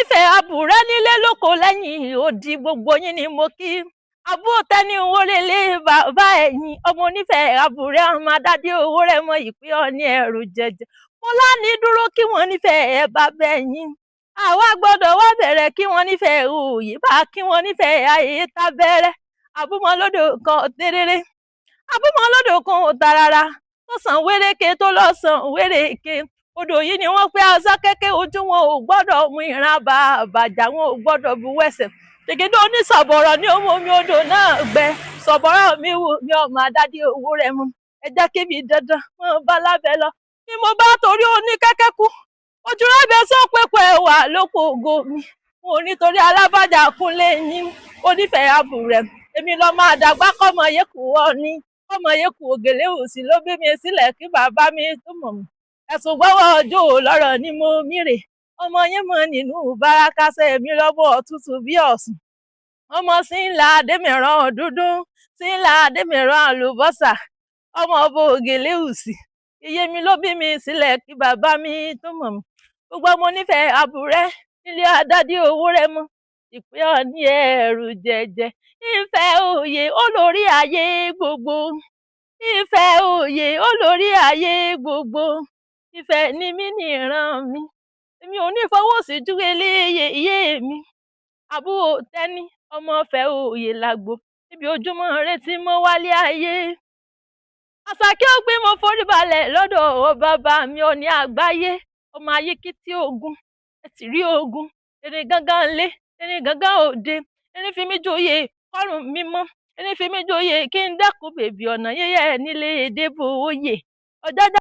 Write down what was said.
nífẹ̀ẹ́ àbúrẹ́ nílé lóko lẹ́yìn odi gbogbo yín ni mo kí. Àbúrò tẹni owó relé bàbá ẹ̀yìn ọmọ onífẹ̀ẹ́ àbúrẹ́ ọmọ adádé owó rẹ̀ mọ ìpín ọ̀ní ẹ̀rù jẹjẹ. Mo láni dúró kí wọ́n nífẹ̀ẹ́ bàbá ẹ̀yìn. Àwa gbọ́dọ̀ wá bẹ̀rẹ̀ kí wọ́n nífẹ̀ẹ́ òòyì bá kí wọ́n nífẹ̀ẹ́ ayé tábẹ́rẹ́. Àbúmọ̀lódò kan tẹ́rẹ́rẹ́. Àbúmọ̀lódò kan tàràrà. Tó sàn wéréke tó lọ sàn wéréke. Odò yìí ni wọ́n pé asá kẹ́kẹ́ ojú wọn ò gbọ́dọ̀ mú ìran àbàjá wọn ò gbọ́dọ̀ bu wẹ̀sẹ̀. Tègédé onísọ̀bọ̀rọ̀ ní owó omi odò náà gbẹ. Sọ̀bọ̀rọ̀ mi wù mí ọmọ adádé owó rẹ̀ mu. Ẹ jẹ́ kí mi dandan mọ́ bá lábẹ́ lọ. Bí mo bá torí oní kẹ́kẹ́ kú. Ojú rábẹ́ sọ pépè wà lóko ògo mi. Mo nítorí alábàjá kúnlé yín. Onífẹ̀ẹ́ àbúrẹ́. Èmi lọ máa dàgbà kọ́mọ yékù ọ̀ní. Kọ́mọ yékù ògèlè òsì ló bí mi sílẹ̀ kí bàbá mi tó mọ̀ mí. Ẹ̀sùn gbọ́wọ́ ọjọ́ lọ́rọ̀ ni mo mírè. Ọmọ yín mọ nínú bárakásẹ̀ mi lọ́wọ́ tútù bí ọ̀sùn. Ọmọ sí ńlá adémìíràn dúdú, sí ńlá adémìíràn àlùbọ́sà. Ọmọ ọbọ ògèlè òsì. Iye mi ló bí mi sílẹ̀ kí bàbá mi tó mọ̀ mí. Gbogbo ọmọ onífẹ̀ẹ́ àbúrẹ́ nílé adádé owó rẹ̀ mọ́. Ìpín ọ̀ní ẹ̀rù jẹjẹ. Ìfẹ́ òye olórí ayé gbogbo. Ìfẹ́ òye olórí ayé gbogbo. Ìfẹ́ ni mí ní ìran mi. Èmi ò ní fọwọ́sí ju eléyè iye mi. Àbúrò tẹ́ni ọmọ fẹ́ òye làgbo. Níbi ojúmọ́ ire tí mo wálé ayé. Àṣàkí ó gbé mo forí balẹ̀ lọ́dọ̀ bàbá mi Ọọ̀ni àgbáyé. Ọmọ ayé kí tí ogun. Ẹ ti rí ogun. Erin gangan lé. Erin gangan òde. Erin fi mí joyè kọ́rùn mi mọ́. Erin fi mí joyè kí n dẹ́kun bèbí ọ̀nà yẹ́yẹ́ nílé èdè bò óyè. Ọjọ́jà.